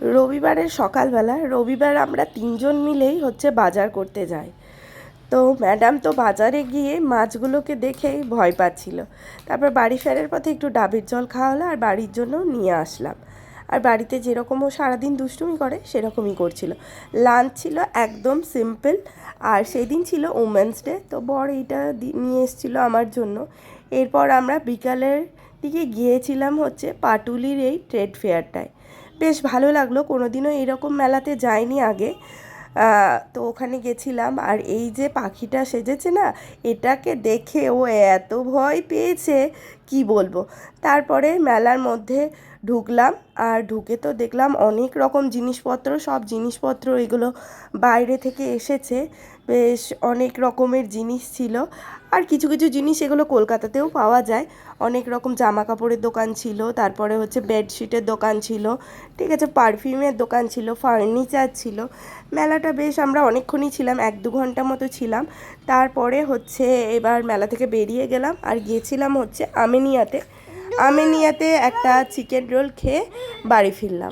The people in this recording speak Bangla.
রবিবারের সকালবেলা রবিবার আমরা তিনজন মিলেই হচ্ছে বাজার করতে যাই। তো ম্যাডাম তো বাজারে গিয়ে মাছগুলোকে দেখেই ভয় পাচ্ছিল। তারপর বাড়ি ফেরার পথে একটু ডাবের জল খাওয়া হলো আর বাড়ির জন্য নিয়ে আসলাম। আর বাড়িতে যেরকম ও সারাদিন দুষ্টুমি করে সেরকমই করছিল। লাঞ্চ ছিল একদম সিম্পল। আর সেই দিন ছিল উমেন্স ডে, তো বর এইটা নিয়ে এসেছিলো আমার জন্য। এরপর আমরা বিকালের দিকে গিয়েছিলাম হচ্ছে পাটুলির এই ট্রেড ফেয়ারটায়। বেশ ভালো লাগলো, কোনোদিনও এরকম মেলাতে যাইনি আগে। তো ওখানে গেছিলাম, আর এই যে পাখিটা সেজেছে না, এটাকে দেখে ও এত ভয় পেয়েছে কি বলবো। তারপরে মেলার মধ্যে ঢুকলাম, আর ঢুকে তো দেখলাম অনেক রকম জিনিসপত্র, সব জিনিসপত্র এগুলো বাইরে থেকে এসেছে। বেশ অনেক রকমের জিনিস ছিল। আর কিছু কিছু জিনিস এগুলো কলকাতাতেও পাওয়া যায়। অনেক রকম জামা কাপড়ের দোকান ছিল, তারপরে হচ্ছে বেডশিটের দোকান ছিল, ঠিক আছে, পারফিউমের দোকান ছিল, ফার্নিচার ছিল। মেলাটা বেশ আমরা অনেকক্ষণই ছিলাম, 1-2 ঘন্টা মতো ছিলাম। তারপরে হচ্ছে এবার মেলা থেকে বেরিয়ে গেলাম আর গিয়েছিলাম হচ্ছে আমিনিয়াতে। আমিনিয়াতে একটা চিকেন রোল খেয়ে বাড়ি ফিরলাম।